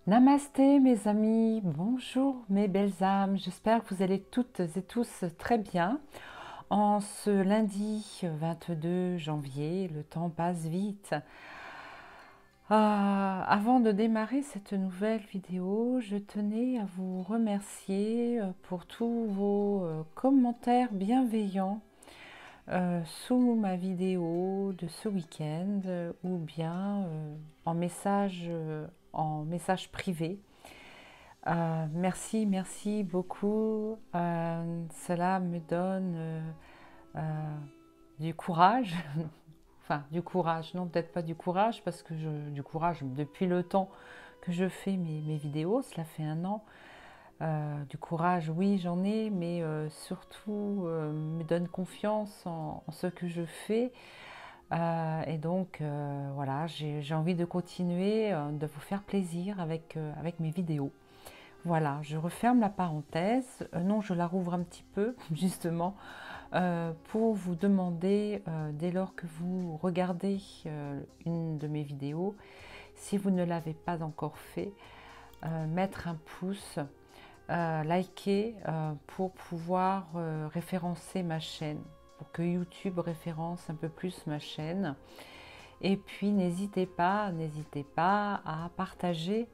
Namasté mes amis, bonjour mes belles âmes, j'espère que vous allez toutes et tous très bien. En ce lundi 22 janvier, le temps passe vite. Avant de démarrer cette nouvelle vidéo, je tenais à vous remercier pour tous vos commentaires bienveillants sous ma vidéo de ce week-end ou bien en message privé. Merci beaucoup. Cela me donne du courage. Enfin, du courage, non, peut-être pas du courage, parce que du courage depuis le temps que je fais mes vidéos, cela fait 1 an. Du courage, oui, j'en ai, mais surtout me donne confiance en ce que je fais. Et donc, voilà, j'ai envie de continuer, de vous faire plaisir avec mes vidéos. Voilà, je referme la parenthèse. Non, je la rouvre un petit peu, justement, pour vous demander, dès lors que vous regardez une de mes vidéos, si vous ne l'avez pas encore fait, mettre un pouce, liker pour pouvoir référencer ma chaîne, pour que YouTube référence un peu plus ma chaîne. Et puis n'hésitez pas à partager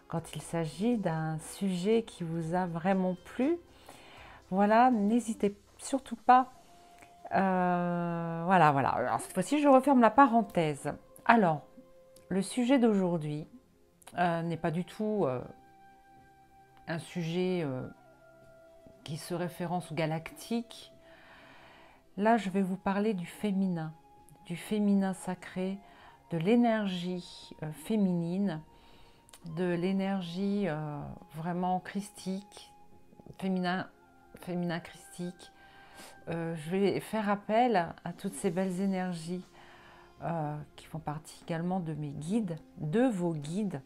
quand il s'agit d'un sujet qui vous a vraiment plu. Voilà, n'hésitez surtout pas. Voilà. Alors, cette fois-ci, je referme la parenthèse. Alors, le sujet d'aujourd'hui n'est pas du tout un sujet qui se référence au galactique. Là, je vais vous parler du féminin sacré, de l'énergie féminine, de l'énergie vraiment christique, féminin christique. Je vais faire appel à toutes ces belles énergies qui font partie également de mes guides, de vos guides.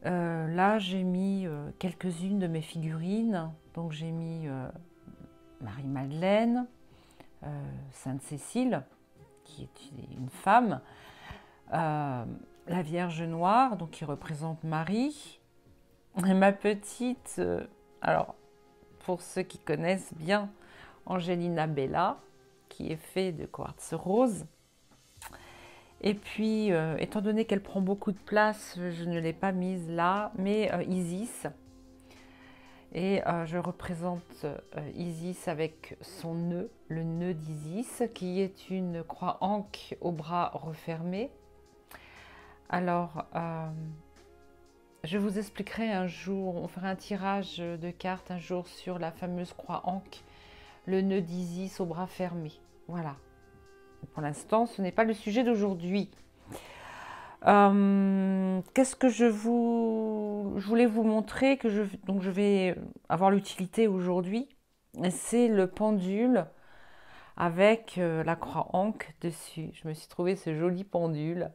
Là, j'ai mis quelques-unes de mes figurines. Donc, j'ai mis Marie-Madeleine, Sainte Cécile, qui est une femme, la Vierge Noire, donc qui représente Marie, et ma petite, alors pour ceux qui connaissent bien, Angelina Bella, qui est faite de quartz rose. Et puis, étant donné qu'elle prend beaucoup de place, je ne l'ai pas mise là, mais Isis. Et je représente Isis avec son nœud, le nœud d'Isis, qui est une croix ankh au bras refermé. Alors, je vous expliquerai un jour, on fera un tirage de cartes un jour sur la fameuse croix ankh, le nœud d'Isis au bras fermé. Voilà. Pour l'instant, ce n'est pas le sujet d'aujourd'hui. Qu'est-ce que je voulais vous montrer, donc je vais avoir l'utilité aujourd'hui. C'est le pendule avec la croix ankh dessus. Je me suis trouvé ce joli pendule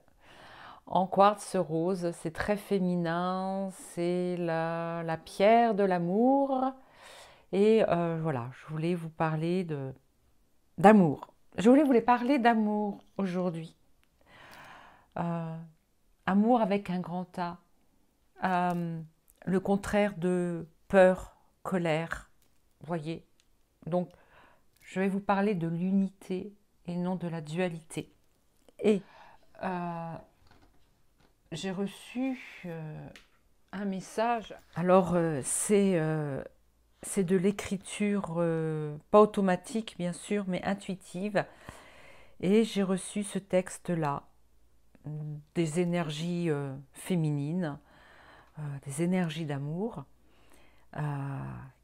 en quartz rose. C'est très féminin, c'est la pierre de l'amour. Et voilà, je voulais vous parler d'amour. Je voulais vous parler d'amour aujourd'hui. Amour avec un grand A. Le contraire de peur, colère. Voyez. Donc, je vais vous parler de l'unité et non de la dualité. Et j'ai reçu un message. Alors, c'est de l'écriture, pas automatique bien sûr, mais intuitive. Et j'ai reçu ce texte-là, des énergies féminines, des énergies d'amour,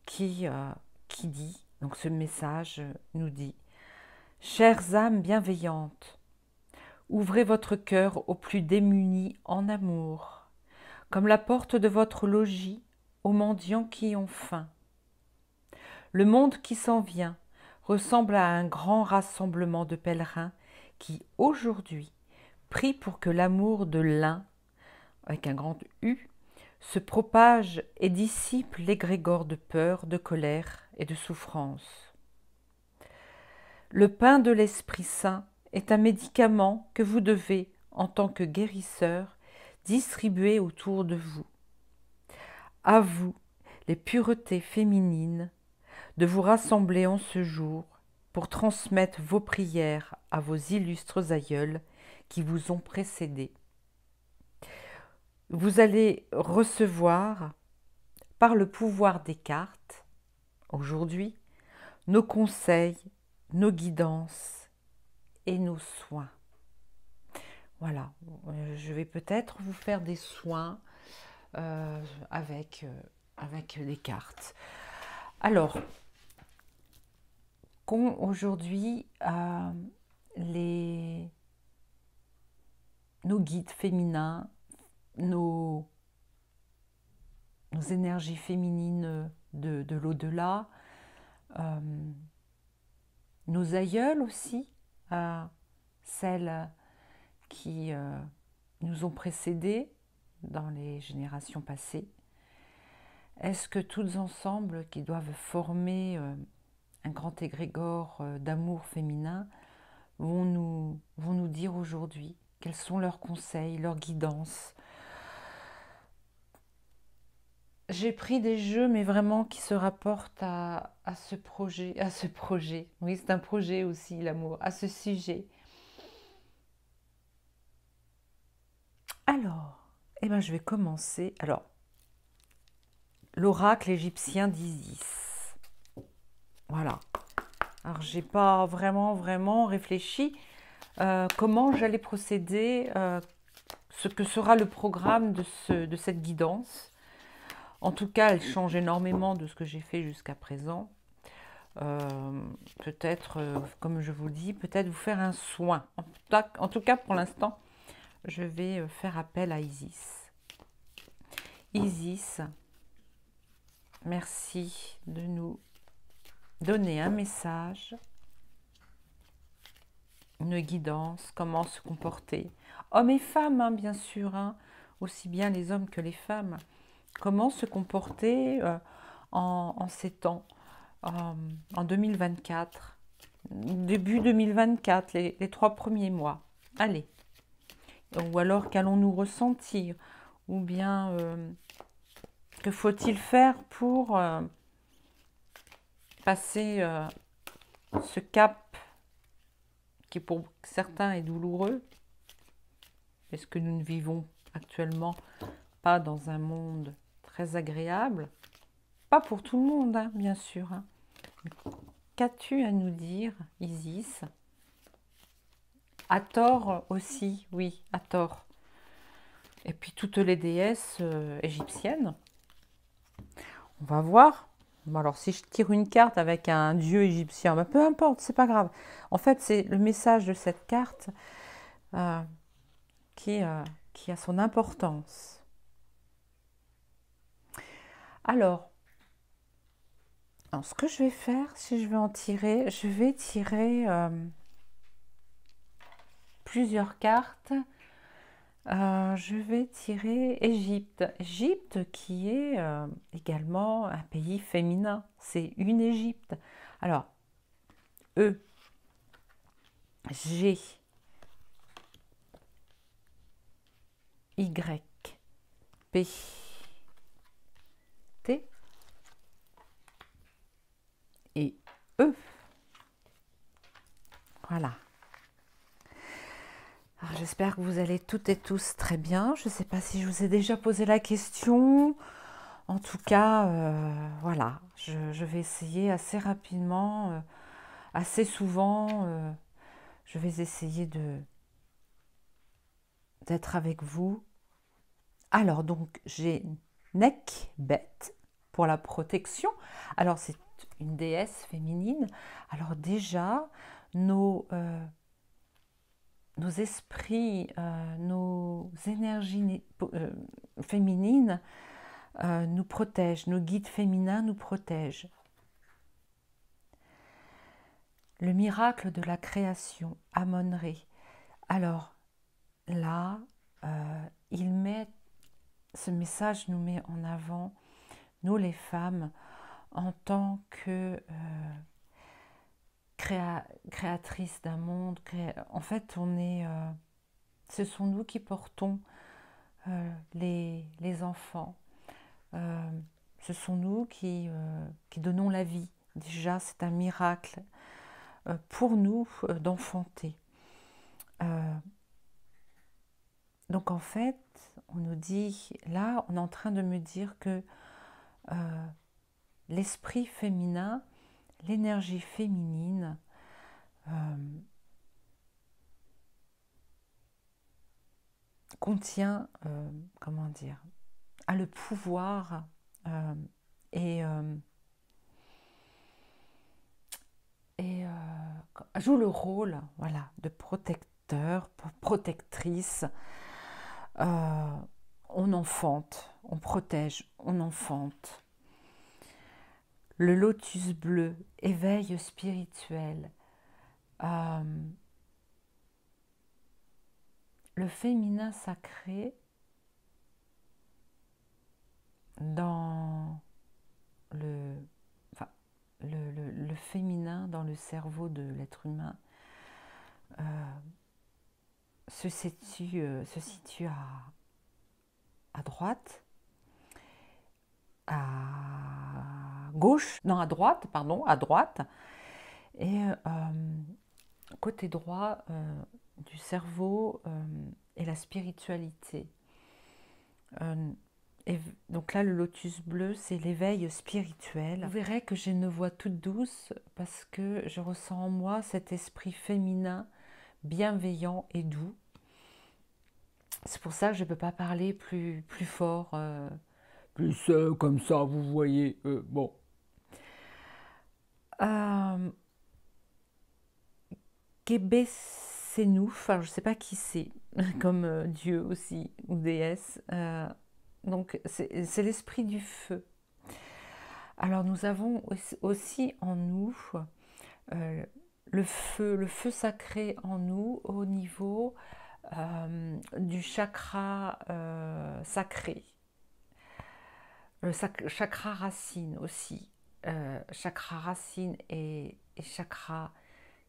qui dit, donc ce message nous dit: chères âmes bienveillantes, ouvrez votre cœur aux plus démunis en amour, comme la porte de votre logis aux mendiants qui ont faim. Le monde qui s'en vient ressemble à un grand rassemblement de pèlerins qui, aujourd'hui, prient pour que l'amour de l'un, avec un grand U, se propage et dissipe l'égrégore de peur, de colère et de souffrance. Le pain de l'Esprit Saint est un médicament que vous devez, en tant que guérisseur, distribuées autour de vous. À vous, les puretés féminines, de vous rassembler en ce jour pour transmettre vos prières à vos illustres aïeuls qui vous ont précédés. Vous allez recevoir, par le pouvoir des cartes, aujourd'hui, nos conseils, nos guidances et nos soins. Voilà, je vais peut-être vous faire des soins avec les cartes. Alors, aujourd'hui, nos guides féminins, nos énergies féminines de l'au-delà, nos aïeules aussi, celles qui nous ont précédés dans les générations passées. Est-ce que toutes ensemble, qui doivent former un grand égrégore d'amour féminin, vont nous dire aujourd'hui quels sont leurs conseils, leurs guidances? J'ai pris des jeux, mais vraiment qui se rapportent à ce projet, oui, c'est un projet aussi, l'amour, à ce sujet. Alors, eh ben, je vais commencer. Alors, l'oracle égyptien d'Isis. Voilà. Alors, j'ai pas vraiment réfléchi comment j'allais procéder, ce que sera le programme de cette guidance. En tout cas, elle change énormément de ce que j'ai fait jusqu'à présent. Peut-être, comme je vous dis, peut-être vous faire un soin. En tout cas, pour l'instant, je vais faire appel à Isis. Isis, merci de nous donner un message, une guidance, comment se comporter. Hommes et femmes, hein, bien sûr, hein, aussi bien les hommes que les femmes. Comment se comporter en ces temps, en 2024, début 2024, les 3 premiers mois. Allez. Ou alors qu'allons-nous ressentir? Ou bien que faut-il faire pour passer ce cap qui pour certains est douloureux? Est-ce que nous ne vivons actuellement pas dans un monde très agréable? Pas pour tout le monde, hein, bien sûr. Hein. Qu'as-tu à nous dire, Isis? Hathor aussi, oui, Hathor. Et puis toutes les déesses égyptiennes. On va voir. Bon, alors si je tire une carte avec un dieu égyptien, ben, peu importe, c'est pas grave. En fait, c'est le message de cette carte qui a son importance. Alors, ce que je vais faire, si je vais en tirer, je vais tirer plusieurs cartes. Je vais tirer Égypte. Égypte qui est également un pays féminin. C'est une Égypte. Alors, E, G, Y, P, T et E. Voilà. J'espère que vous allez toutes et tous très bien. Je ne sais pas si je vous ai déjà posé la question. En tout cas, voilà, je vais essayer assez rapidement, assez souvent. Je vais essayer d'être avec vous. Alors, donc, j'ai Nekbet pour la protection. Alors, c'est une déesse féminine. Alors déjà, nos esprits, nos énergies féminines nous protègent, nos guides féminins nous protègent. Le miracle de la création, Amon-Ré. Alors là, ce message nous met en avant, nous les femmes, en tant que créatrices d'un monde. En fait, ce sont nous qui portons les enfants. Ce sont nous qui donnons la vie. Déjà, c'est un miracle pour nous d'enfanter. Donc en fait, on nous dit, là, on est en train de me dire que l'esprit féminin, l'énergie féminine, contient, comment dire, a le pouvoir et joue le rôle, voilà, de protecteur, protectrice. On enfante, on protège, on enfante. Le lotus bleu, éveil spirituel. Le féminin sacré dans le féminin dans le cerveau de l'être humain se situe à droite, à gauche, non à droite, pardon, à droite, et côté droit du cerveau et la spiritualité. Et donc là, le lotus bleu, c'est l'éveil spirituel. Vous verrez que j'ai une voix toute douce parce que je ressens en moi cet esprit féminin bienveillant et doux. C'est pour ça que je ne peux pas parler plus fort, plus comme ça, vous voyez. Bon. Kébé-Sénou, enfin je ne sais pas qui c'est, comme Dieu aussi, ou déesse. Donc c'est l'esprit du feu. Alors nous avons aussi en nous le feu sacré en nous au niveau du chakra sacré, le chakra racine aussi. Chakra racine et chakra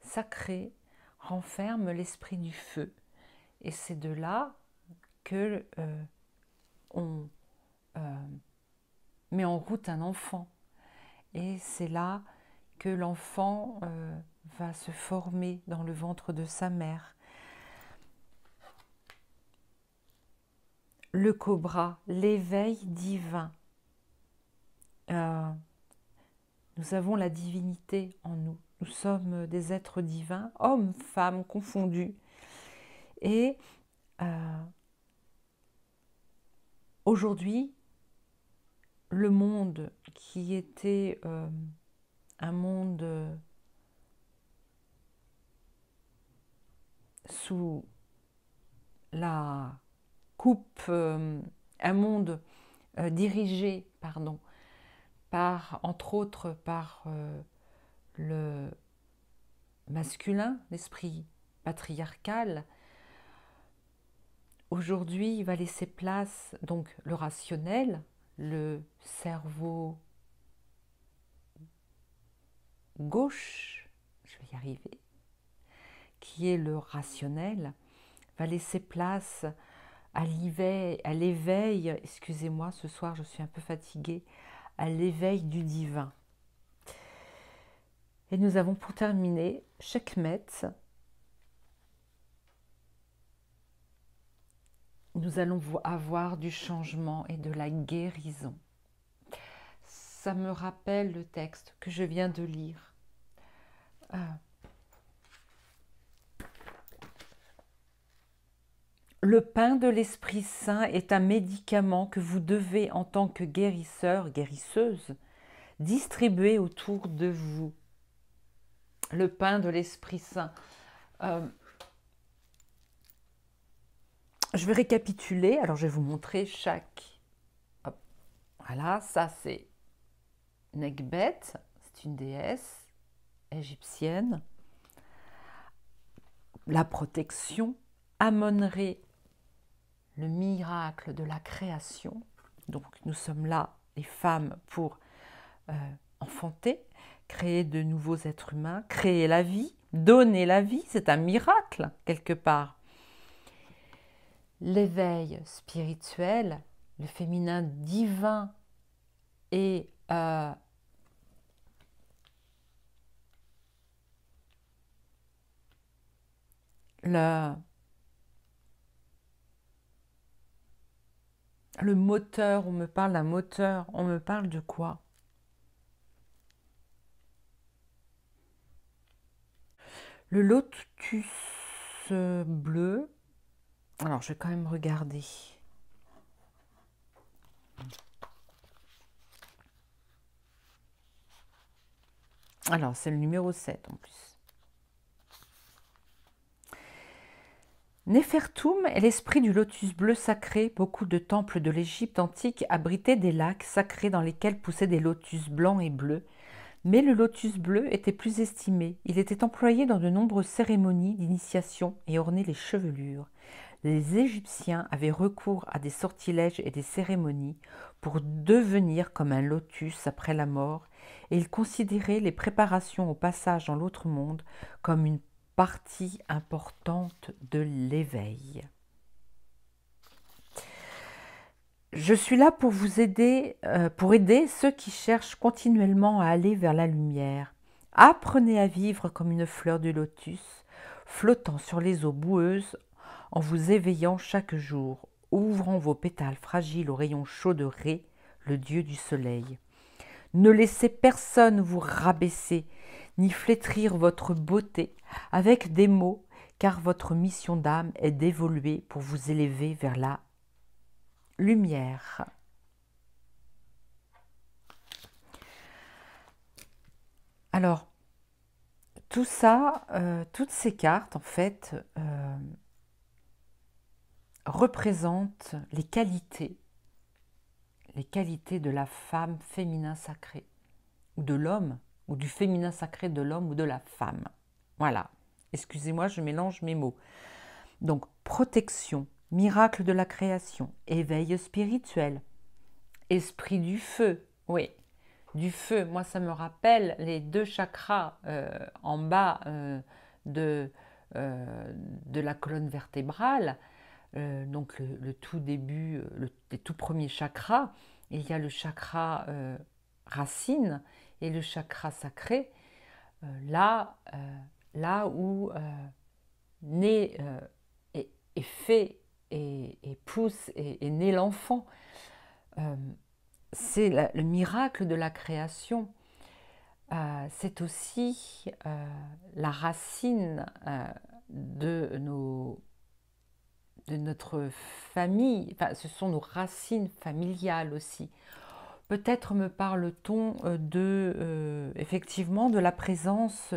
sacré renferment l'esprit du feu. Et c'est de là que on met en route un enfant. Et c'est là que l'enfant va se former dans le ventre de sa mère. Le cobra, l'éveil divin. Nous avons la divinité en nous. Nous sommes des êtres divins, hommes, femmes confondus. Et aujourd'hui, le monde qui était un monde sous la coupe, un monde dirigé, pardon, par, entre autres, par le masculin, l'esprit patriarcal. Aujourd'hui, il va laisser place, donc, le rationnel, le cerveau gauche, je vais y arriver, qui est le rationnel, va laisser place à l'éveil, excusez-moi, ce soir je suis un peu fatiguée, à l'éveil du divin. Et nous avons pour terminer Sekhmet. Nous allons avoir du changement et de la guérison. Ça me rappelle le texte que je viens de lire. Le pain de l'Esprit Saint est un médicament que vous devez, en tant que guérisseur, guérisseuse, distribuer autour de vous. Le pain de l'Esprit Saint. Je vais récapituler. Alors, je vais vous montrer chaque... Hop. Voilà, ça c'est Nekhbet. C'est une déesse égyptienne. La protection. Amon-Ré, le miracle de la création. Donc, nous sommes là, les femmes, pour enfanter, créer de nouveaux êtres humains, créer la vie, donner la vie. C'est un miracle, quelque part. l'éveil spirituel, le féminin divin et le moteur, on me parle d'un moteur, on me parle de quoi? Le lotus bleu, alors je vais quand même regarder. Alors c'est le numéro 7 en plus. Néfertum est l'esprit du lotus bleu sacré. Beaucoup de temples de l'Égypte antique abritaient des lacs sacrés dans lesquels poussaient des lotus blancs et bleus. Mais le lotus bleu était plus estimé. Il était employé dans de nombreuses cérémonies d'initiation et ornait les chevelures. Les Égyptiens avaient recours à des sortilèges et des cérémonies pour devenir comme un lotus après la mort, et ils considéraient les préparations au passage dans l'autre monde comme une partie importante de l'éveil. Je suis là pour vous aider, pour aider ceux qui cherchent continuellement à aller vers la lumière. Apprenez à vivre comme une fleur de lotus, flottant sur les eaux boueuses en vous éveillant chaque jour, ouvrant vos pétales fragiles aux rayons chauds de Ré, le dieu du soleil. Ne laissez personne vous rabaisser, ni flétrir votre beauté avec des mots, car votre mission d'âme est d'évoluer pour vous élever vers la lumière. Alors, tout ça, toutes ces cartes, en fait, représentent les qualités de la femme féminin sacré, ou de l'homme, ou du féminin sacré de l'homme ou de la femme. Voilà. Excusez-moi, je mélange mes mots. Donc, protection, miracle de la création, éveil spirituel, esprit du feu, oui, du feu. Moi, ça me rappelle les 2 chakras en bas de la colonne vertébrale. Donc, le tout début, les tout premiers chakras. Il y a le chakra racine et le chakra sacré. Là où naît et fait et pousse et naît l'enfant. C'est le miracle de la création. C'est aussi la racine de notre famille. Enfin, ce sont nos racines familiales aussi. Peut-être me parle-t-on effectivement de la présence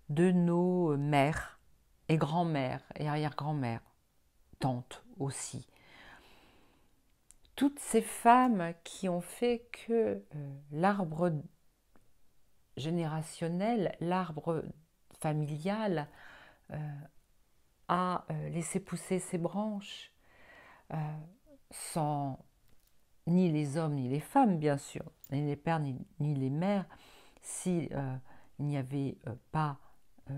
de nos mères et grand-mères et arrière-grand-mères, tantes aussi. Toutes ces femmes qui ont fait que l'arbre générationnel, l'arbre familial a laissé pousser ses branches sans ni les hommes ni les femmes, bien sûr, ni les pères ni les mères. Si il n'y avait pas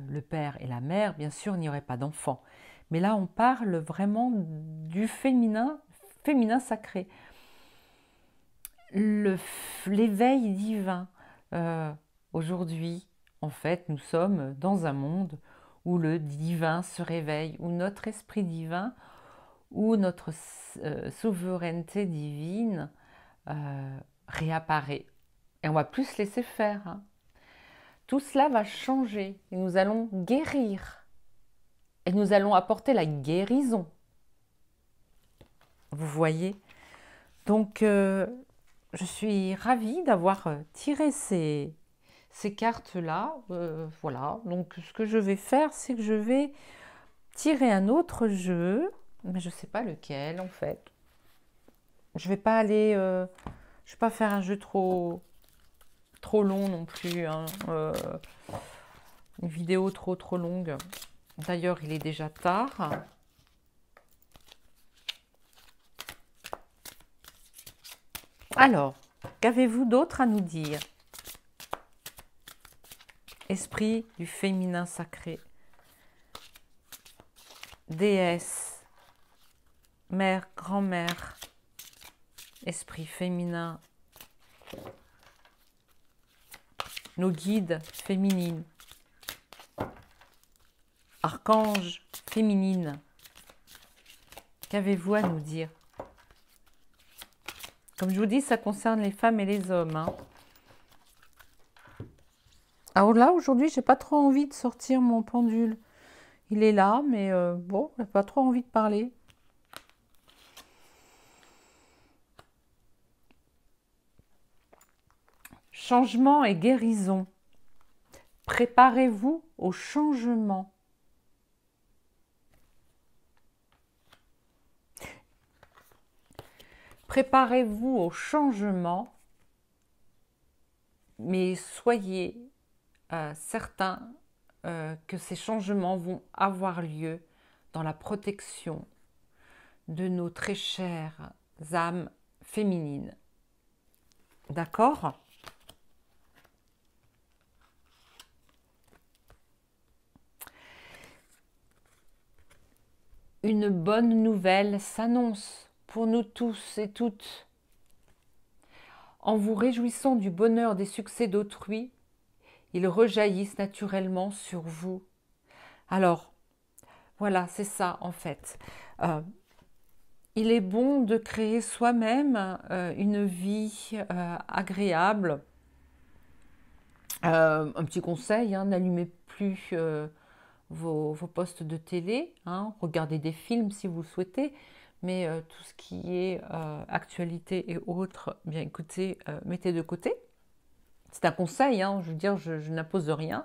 le père et la mère, bien sûr, il n'y aurait pas d'enfants. Mais là, on parle vraiment du féminin sacré. L'éveil divin. Aujourd'hui, en fait, nous sommes dans un monde où le divin se réveille, où notre esprit divin, où notre souveraineté divine réapparaît. Et on va plus se laisser faire. Hein. Tout cela va changer et nous allons guérir. Et nous allons apporter la guérison. Vous voyez? Donc, je suis ravie d'avoir tiré ces cartes-là. Voilà. Donc, ce que je vais faire, c'est que je vais tirer un autre jeu. Mais je ne sais pas lequel, en fait. Je ne vais pas aller... je vais pas faire un jeu trop long non plus. Hein. Une vidéo trop longue. D'ailleurs, il est déjà tard. Alors, qu'avez-vous d'autre à nous dire? Esprit du féminin sacré. Déesse mère, grand-mère, esprit féminin, nos guides féminines, archanges féminines, qu'avez-vous à nous dire? Comme je vous dis, ça concerne les femmes et les hommes. Hein. Alors là, aujourd'hui, j'ai pas trop envie de sortir mon pendule. Il est là, mais bon, j'ai pas trop envie de parler. Changement et guérison. Préparez-vous au changement. Préparez-vous au changement, mais soyez certains que ces changements vont avoir lieu dans la protection de nos très chères âmes féminines. D'accord ? Une bonne nouvelle s'annonce pour nous tous et toutes. En vous réjouissant du bonheur des succès d'autrui, ils rejaillissent naturellement sur vous. Alors, voilà, c'est ça en fait. Il est bon de créer soi-même une vie agréable. Un petit conseil, hein, n'allumez plus vos postes de télé, hein, regardez des films si vous le souhaitez, mais tout ce qui est actualité et autres, bien écoutez, mettez de côté. C'est un conseil, hein, je veux dire, je n'impose rien.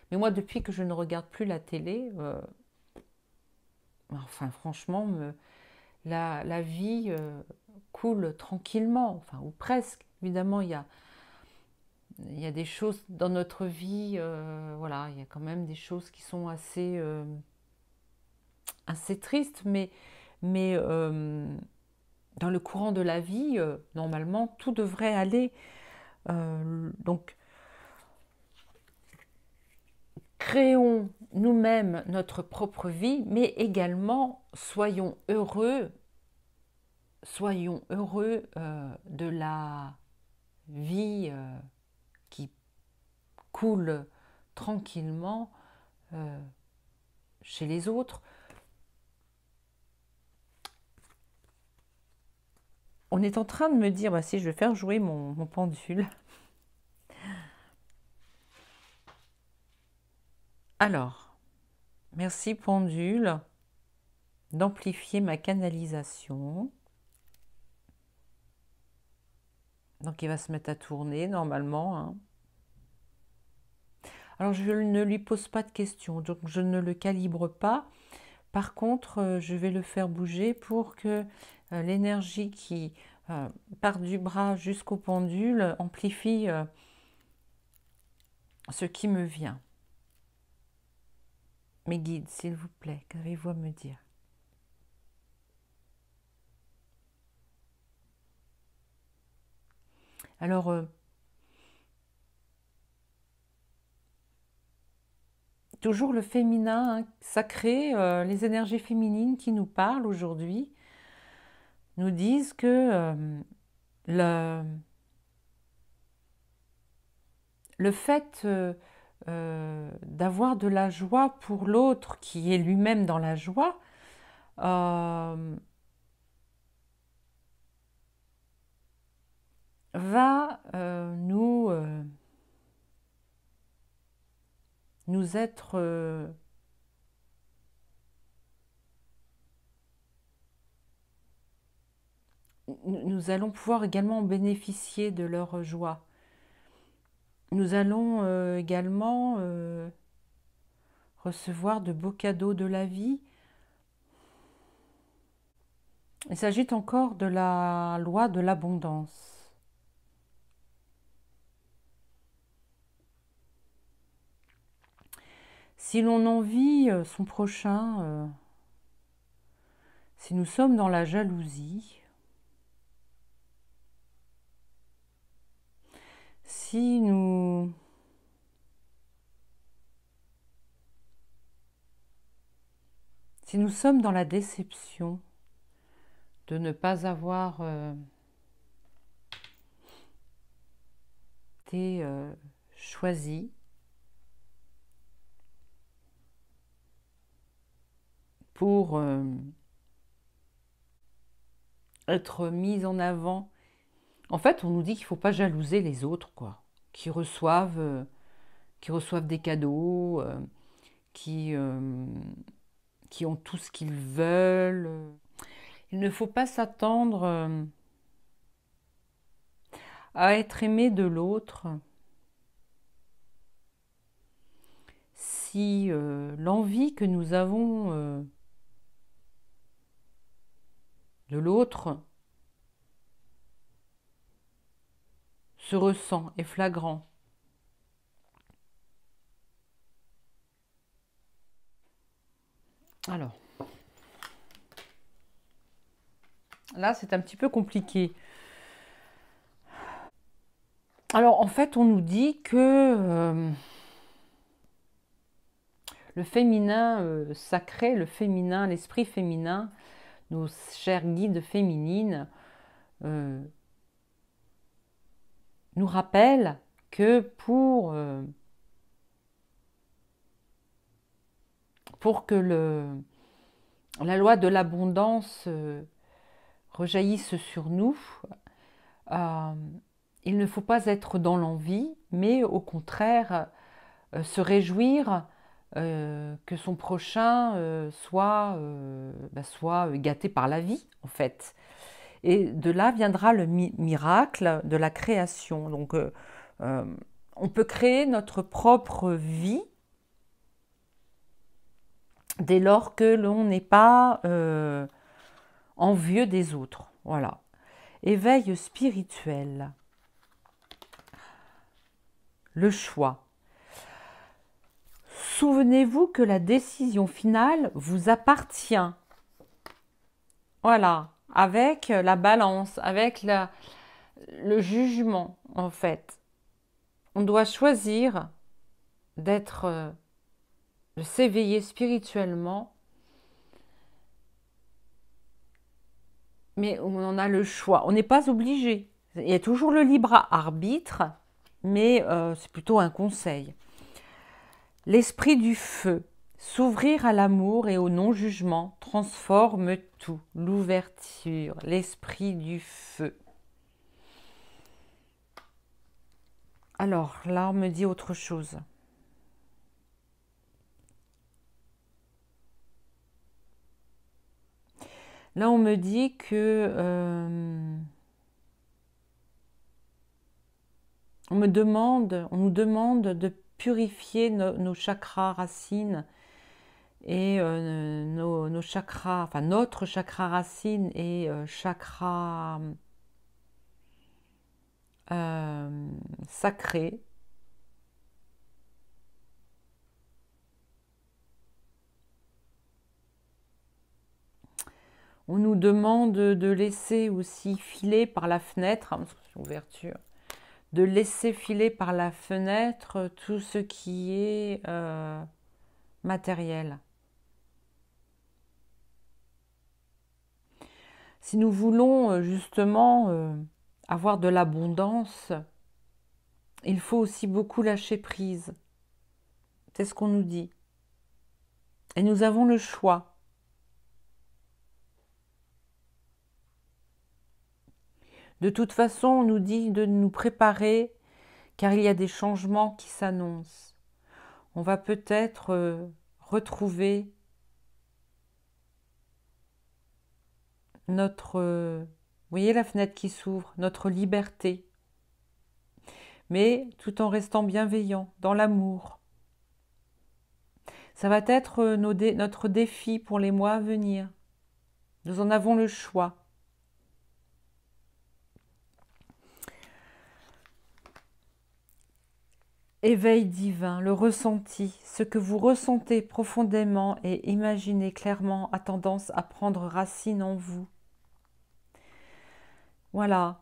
Mais moi, depuis que je ne regarde plus la télé, enfin franchement, la vie coule tranquillement, enfin, ou presque. Évidemment, il y a des choses dans notre vie, voilà, il y a quand même des choses qui sont assez tristes, mais dans le courant de la vie, normalement, tout devrait aller. Donc, créons nous-mêmes notre propre vie, mais également soyons heureux de la vie qui coule tranquillement chez les autres. On est en train de me dire, bah, si je vais faire jouer mon pendule. Alors, merci pendule d'amplifier ma canalisation. Donc il va se mettre à tourner normalement. Hein. Alors je ne lui pose pas de questions, donc je ne le calibre pas. Par contre, je vais le faire bouger pour que l'énergie qui part du bras jusqu'au pendule amplifie ce qui me vient. Mes guides, s'il vous plaît, qu'avez-vous à me dire? Alors, toujours le féminin, hein, sacré, les énergies féminines qui nous parlent aujourd'hui, nous disent que le fait d'avoir de la joie pour l'autre qui est lui-même dans la joie, va nous être nous allons pouvoir également bénéficier de leur joie. Nous allons également recevoir de beaux cadeaux de la vie. Il s'agit encore de la loi de l'abondance. Si l'on envie son prochain, si nous sommes dans la jalousie, si nous sommes dans la déception, de ne pas avoir été choisi pour être mis en avant. En fait, on nous dit qu'il ne faut pas jalouser les autres, quoi, qui reçoivent des cadeaux, qui ont tout ce qu'ils veulent. Il ne faut pas s'attendre à être aimé de l'autre si l'envie que nous avons de l'autre se ressent, est flagrant. Alors, là, c'est un petit peu compliqué. Alors, en fait, on nous dit que le féminin sacré, le féminin, l'esprit féminin, nos chers guides féminines, nous rappellent que pour que la loi de l'abondance rejaillisse sur nous, il ne faut pas être dans l'envie, mais au contraire se réjouir que son prochain soit gâté par la vie, en fait. Et de là viendra le miracle de la création. Donc, on peut créer notre propre vie dès lors que l'on n'est pas envieux des autres. Voilà. Éveil spirituel. Le choix. Souvenez-vous que la décision finale vous appartient. Voilà. Avec la balance, avec le jugement, en fait. On doit choisir de s'éveiller spirituellement, mais on en a le choix. On n'est pas obligé. Il y a toujours le libre arbitre, mais c'est plutôt un conseil. L'esprit du feu. S'ouvrir à l'amour et au non-jugement transforme tout. L'ouverture, l'esprit du feu. Alors, là, on me dit autre chose. Là, on me dit que... on nous demande de purifier nos chakras racines et nos chakras, enfin notre chakra racine et chakra sacré. On nous demande de laisser aussi filer par la fenêtre, ouverture, de laisser filer par la fenêtre tout ce qui est matériel. Si nous voulons justement avoir de l'abondance, il faut aussi beaucoup lâcher prise. C'est ce qu'on nous dit. Et nous avons le choix. De toute façon, on nous dit de nous préparer car il y a des changements qui s'annoncent. On va peut-être retrouver notre, vous voyez la fenêtre qui s'ouvre, notre liberté, mais tout en restant bienveillant, dans l'amour. Ça va être notre défi pour les mois à venir. Nous en avons le choix. Éveil divin, le ressenti, ce que vous ressentez profondément et imaginez clairement a tendance à prendre racine en vous. Voilà.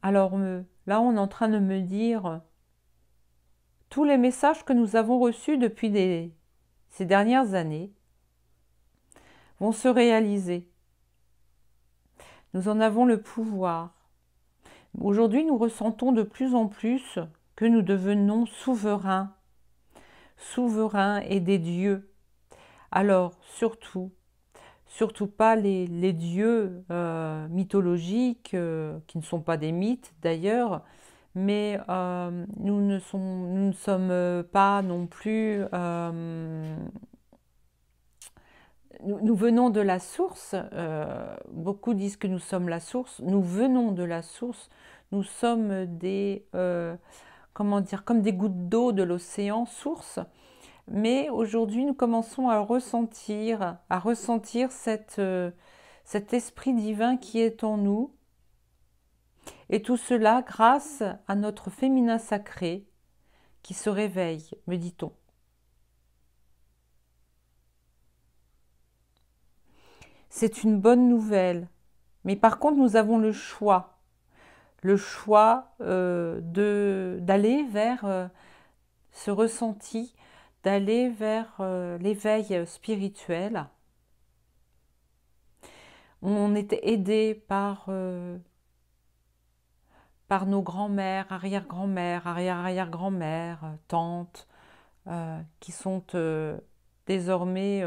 Alors là, on est en train de me dire tous les messages que nous avons reçus depuis ces dernières années vont se réaliser. Nous en avons le pouvoir. Aujourd'hui, nous ressentons de plus en plus que nous devenons souverains, souverains et des dieux. Alors, surtout pas les dieux mythologiques, qui ne sont pas des mythes d'ailleurs, mais nous ne sommes pas non plus... nous venons de la source, beaucoup disent que nous sommes la source, nous venons de la source, nous sommes des, comment dire, comme des gouttes d'eau de l'océan, source, mais aujourd'hui nous commençons à ressentir cet esprit divin qui est en nous, et tout cela grâce à notre féminin sacré qui se réveille, me dit-on. C'est une bonne nouvelle, mais par contre nous avons le choix d'aller vers ce ressenti, d'aller vers l'éveil spirituel. On était aidé par nos grands-mères, arrière-grand-mères, arrière-arrière-grand-mères, tantes, qui sont désormais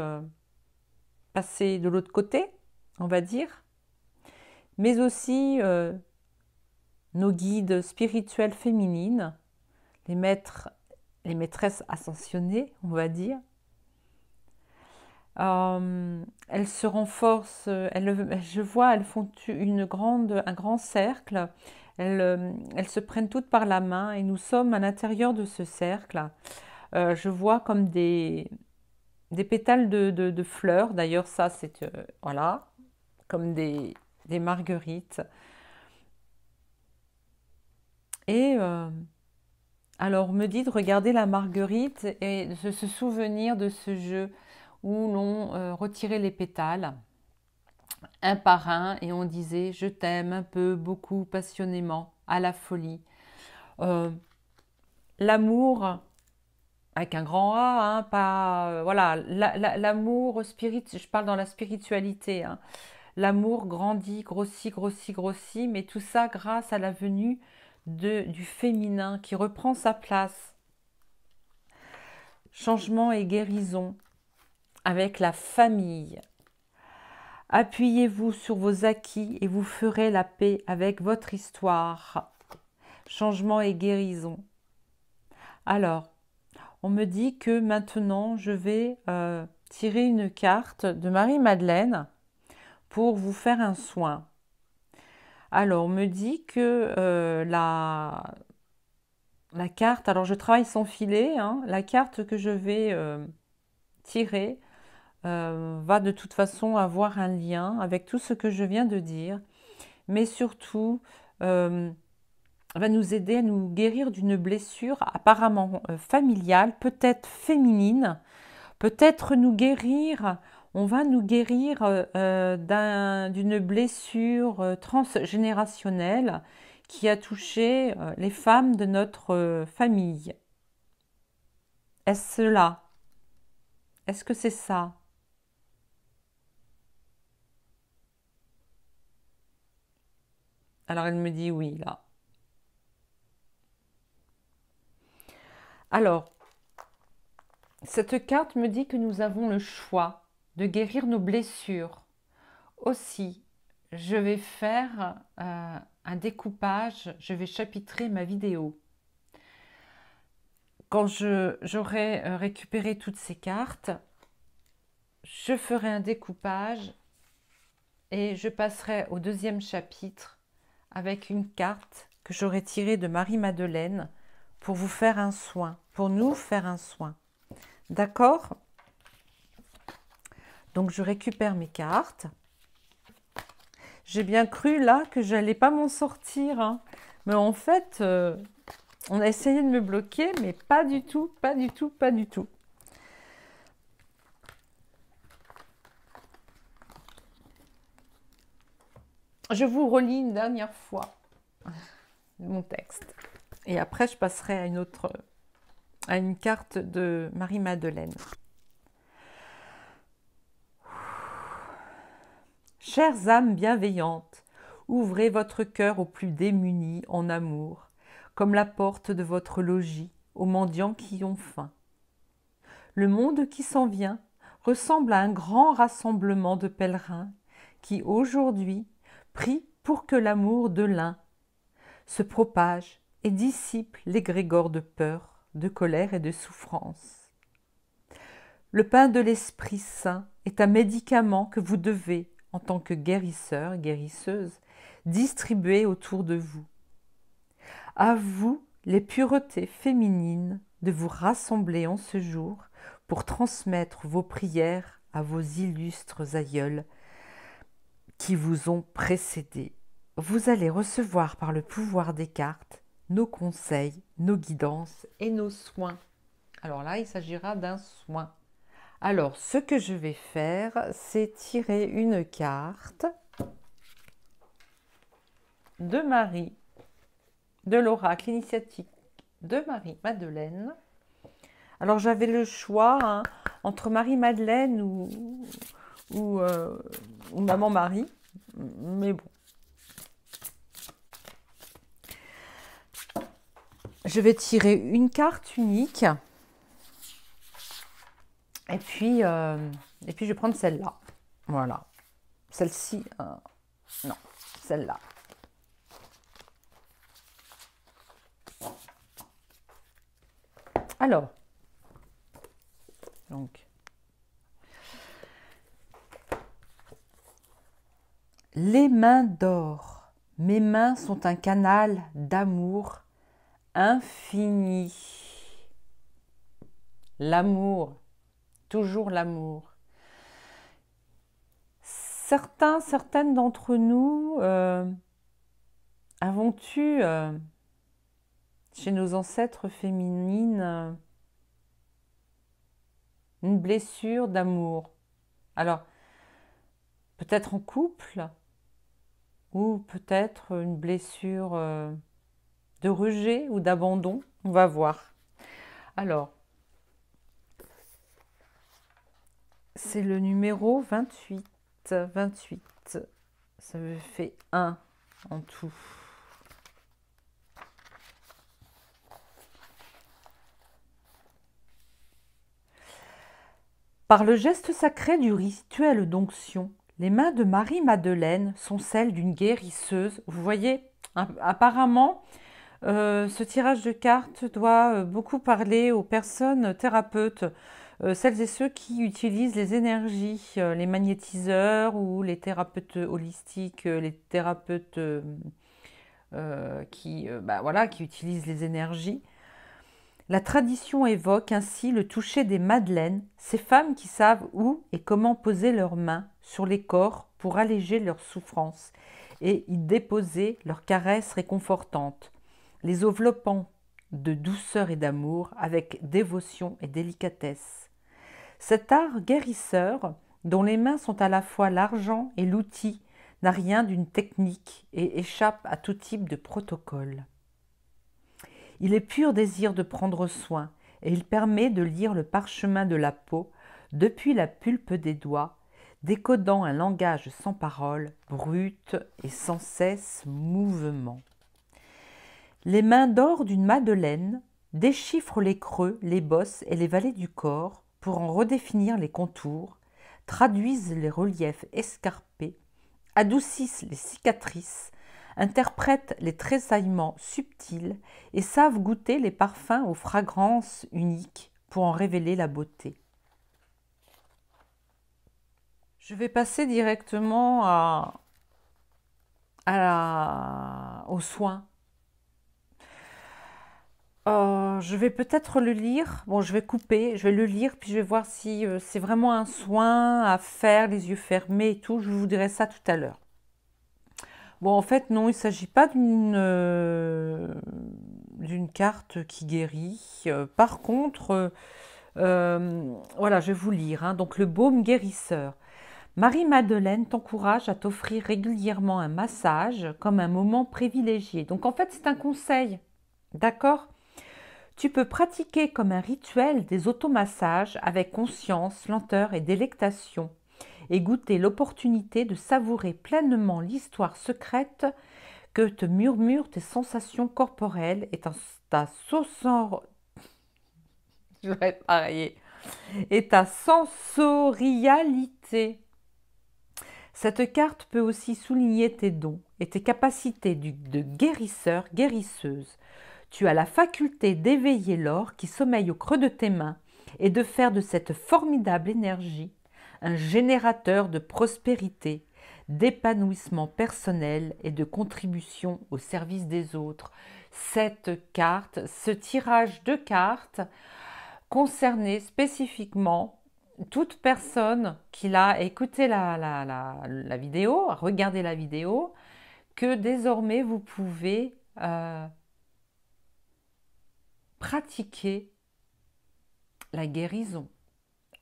passées de l'autre côté, on va dire, mais aussi nos guides spirituels féminines, les maîtresses ascensionnées, on va dire. Elles se renforcent, je vois, elles font un grand cercle, elles se prennent toutes par la main et nous sommes à l'intérieur de ce cercle. Je vois comme des pétales de fleurs, d'ailleurs ça c'est, voilà, comme des marguerites. Et alors on me dit de regarder la marguerite et de se souvenir de ce jeu où l'on retirait les pétales un par un et on disait je t'aime un peu, beaucoup, passionnément, à la folie. L'amour avec un grand A, hein, pas voilà, l'amour je parle dans la spiritualité, hein. L'amour grandit, grossit, grossit, grossit, mais tout ça grâce à la venue du féminin qui reprend sa place. Changement et guérison avec la famille. Appuyez-vous sur vos acquis et vous ferez la paix avec votre histoire. Changement et guérison. Alors, on me dit que maintenant, je vais tirer une carte de Marie-Madeleine pour vous faire un soin. Alors, on me dit que la carte, alors je travaille sans filet, hein, la carte que je vais tirer va de toute façon avoir un lien avec tout ce que je viens de dire, mais surtout va nous aider à nous guérir d'une blessure apparemment familiale, peut-être féminine, peut-être on va nous guérir d'une blessure transgénérationnelle qui a touché les femmes de notre famille. Est-ce cela? Est-ce que c'est ça? Alors elle me dit oui là. Alors, cette carte me dit que nous avons le choix de guérir nos blessures. Aussi, je vais faire un découpage, je vais chapitrer ma vidéo. Quand j'aurai récupéré toutes ces cartes, je ferai un découpage et je passerai au deuxième chapitre avec une carte que j'aurai tirée de Marie-Madeleine pour vous faire un soin, pour nous faire un soin. D'accord? Donc je récupère mes cartes. J'ai bien cru là que j'allais pas m'en sortir, hein. Mais en fait, on a essayé de me bloquer, mais pas du tout, pas du tout, pas du tout. Je vous relis une dernière fois mon texte. Et après, je passerai à une carte de Marie-Madeleine. Chères âmes bienveillantes, Ouvrez votre cœur aux plus démunis en amour, comme la porte de votre logis aux mendiants qui ont faim. Le monde qui s'en vient ressemble à un grand rassemblement de pèlerins qui, aujourd'hui, prient pour que l'amour de l'un se propage et dissipe l'égrégore de peur, de colère et de souffrance. Le pain de l'Esprit Saint est un médicament que vous devez, en tant que guérisseur, guérisseuse, distribuer autour de vous. À vous, les puretés féminines, de vous rassembler en ce jour pour transmettre vos prières à vos illustres aïeuls qui vous ont précédés. Vous allez recevoir par le pouvoir des cartes nos conseils, nos guidances et nos soins. Alors là, il s'agira d'un soin. Alors, ce que je vais faire, c'est tirer une carte de Marie, de l'oracle initiatique de Marie-Madeleine. Alors, j'avais le choix entre Marie-Madeleine ou Maman Marie, mais bon. Je vais tirer une carte unique. Et puis je vais prendre celle-là. Voilà. Celle-ci, non, celle-là. Alors, donc, les mains d'or. Mes mains sont un canal d'amour infini. L'amour. Toujours l'amour. Certaines d'entre nous avons eu chez nos ancêtres féminines une blessure d'amour. Alors, peut-être en couple ou peut-être une blessure de rejet ou d'abandon. On va voir. Alors, c'est le numéro 28. 28. Ça me fait 1 en tout. Par le geste sacré du rituel d'onction, les mains de Marie-Madeleine sont celles d'une guérisseuse. Vous voyez, apparemment, ce tirage de cartes doit beaucoup parler aux personnes thérapeutes, celles et ceux qui utilisent les énergies, les magnétiseurs ou les thérapeutes holistiques, les thérapeutes qui utilisent les énergies. La tradition évoque ainsi le toucher des madeleines, ces femmes qui savent où et comment poser leurs mains sur les corps pour alléger leurs souffrances et y déposer leurs caresses réconfortantes, les enveloppant de douceur et d'amour avec dévotion et délicatesse. Cet art guérisseur, dont les mains sont à la fois l'argent et l'outil, n'a rien d'une technique et échappe à tout type de protocole. Il est pur désir de prendre soin et il permet de lire le parchemin de la peau depuis la pulpe des doigts, décodant un langage sans parole, brut et sans cesse mouvement. Les mains d'or d'une madeleine déchiffrent les creux, les bosses et les vallées du corps pour en redéfinir les contours, traduisent les reliefs escarpés, adoucissent les cicatrices, interprètent les tressaillements subtils et savent goûter les parfums aux fragrances uniques pour en révéler la beauté. Je vais passer directement aux soins. Je vais peut-être le lire. Bon, je vais couper, je vais le lire, puis je vais voir si c'est vraiment un soin à faire, les yeux fermés et tout. Je vous dirai ça tout à l'heure. Bon, en fait, non, il ne s'agit pas d'une carte qui guérit. Par contre, voilà, je vais vous lire. Hein. Donc, le baume guérisseur. Marie-Madeleine t'encourage à t'offrir régulièrement un massage comme un moment privilégié. Donc, en fait, c'est un conseil. D'accord ? Tu peux pratiquer comme un rituel des automassages avec conscience, lenteur et délectation. et goûter l'opportunité de savourer pleinement l'histoire secrète que te murmurent tes sensations corporelles et ta je vais pareil, et ta sensorialité. Cette carte peut aussi souligner tes dons et tes capacités de guérisseur, guérisseuse. Tu as la faculté d'éveiller l'or qui sommeille au creux de tes mains et de faire de cette formidable énergie un générateur de prospérité, d'épanouissement personnel et de contribution au service des autres. Cette carte, ce tirage de cartes concernait spécifiquement toute personne qui a écouté la vidéo, a regardé la vidéo, que désormais vous pouvez pratiquer la guérison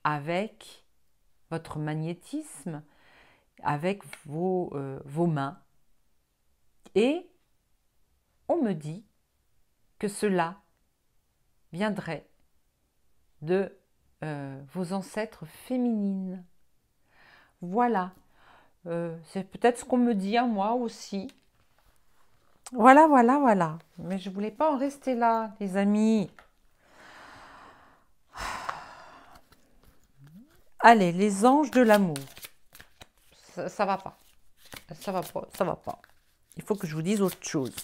avec votre magnétisme, avec vos mains. Et on me dit que cela viendrait de vos ancêtres féminines. Voilà, c'est peut-être ce qu'on me dit à moi aussi. Voilà, voilà, voilà. Mais je ne voulais pas en rester là, les amis. Allez, les anges de l'amour. Ça va pas. Ça va pas, ça va pas. Il faut que je vous dise autre chose.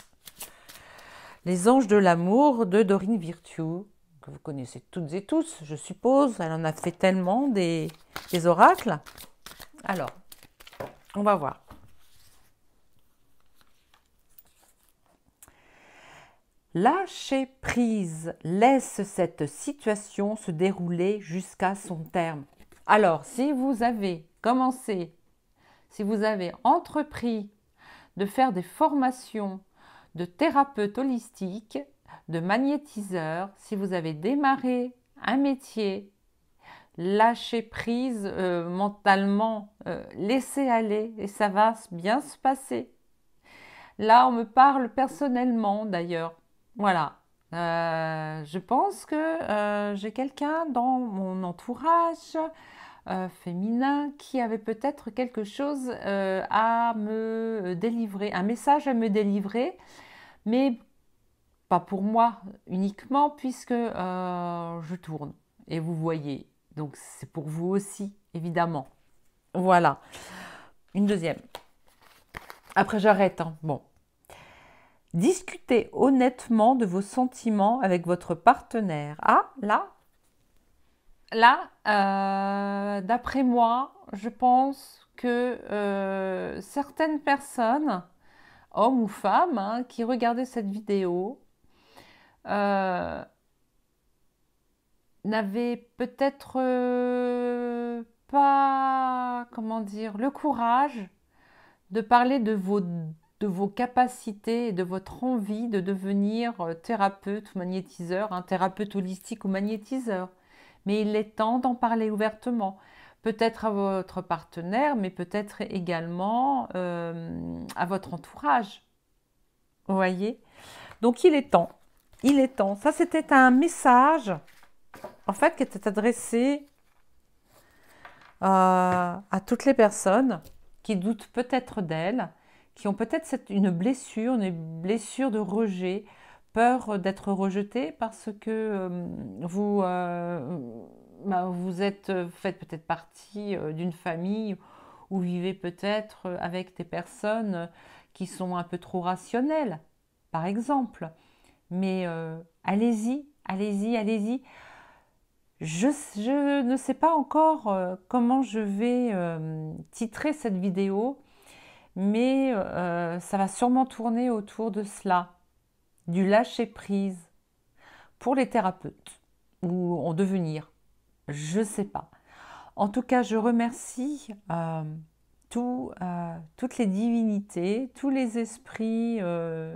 Les anges de l'amour de Dorine Virtue, que vous connaissez toutes et tous, je suppose. Elle en a fait tellement des oracles. Alors, on va voir. Lâcher prise, laisse cette situation se dérouler jusqu'à son terme. Alors, si vous avez commencé, si vous avez entrepris de faire des formations de thérapeute holistique, de magnétiseur, si vous avez démarré un métier, lâchez prise mentalement, laissez aller et ça va bien se passer. Là, on me parle personnellement d'ailleurs. Voilà. Je pense que j'ai quelqu'un dans mon entourage féminin qui avait peut-être quelque chose à me délivrer, un message à me délivrer, mais pas pour moi uniquement puisque je tourne et vous voyez. Donc c'est pour vous aussi, évidemment. Voilà. Une deuxième. Après j'arrête. Hein. Bon. Discutez honnêtement de vos sentiments avec votre partenaire. Ah, là, d'après moi, je pense que certaines personnes, hommes ou femmes, hein, qui regardaient cette vidéo, n'avaient peut-être pas, comment dire, le courage de parler de vos capacités et de votre envie de devenir thérapeute ou magnétiseur, un thérapeute holistique ou magnétiseur. Mais il est temps d'en parler ouvertement. Peut-être à votre partenaire, mais peut-être également à votre entourage. Vous voyez? Donc il est temps. Il est temps. Ça, c'était un message, en fait, qui était adressé à toutes les personnes qui doutent peut-être d'elles, qui ont peut-être une blessure de rejet, peur d'être rejeté parce que vous faites peut-être partie d'une famille où vous vivez peut-être avec des personnes qui sont un peu trop rationnelles, par exemple. Mais allez-y, allez-y, allez-y. Je ne sais pas encore comment je vais titrer cette vidéo, mais ça va sûrement tourner autour de cela, du lâcher-prise pour les thérapeutes ou en devenir, je ne sais pas. En tout cas, je remercie toutes les divinités, tous les esprits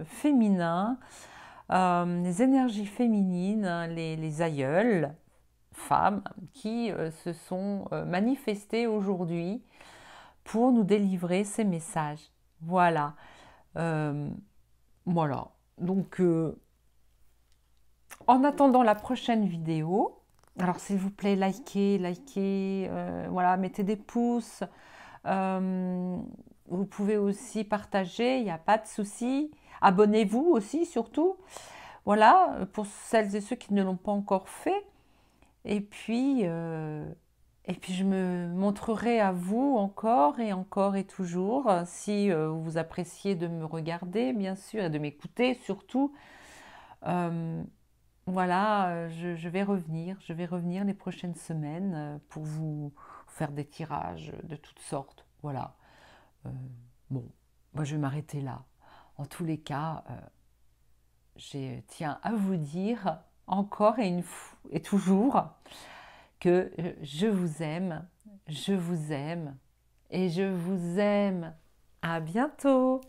féminins, les énergies féminines, les aïeules, femmes qui se sont manifestées aujourd'hui pour nous délivrer ces messages. Voilà. Voilà. Donc, en attendant la prochaine vidéo, Alors, s'il vous plaît, likez, voilà, mettez des pouces. Euh, Vous pouvez aussi partager, il n'y a pas de souci. Abonnez-vous aussi, surtout. Voilà, pour celles et ceux qui ne l'ont pas encore fait. Et puis, je me montrerai à vous encore et toujours, si vous appréciez de me regarder, bien sûr, et de m'écouter surtout. Euh, voilà, je vais revenir les prochaines semaines pour vous faire des tirages de toutes sortes. Voilà. Euh, bon, moi je vais m'arrêter là. En tous les cas, je tiens à vous dire encore et toujours que je vous aime et je vous aime. À bientôt!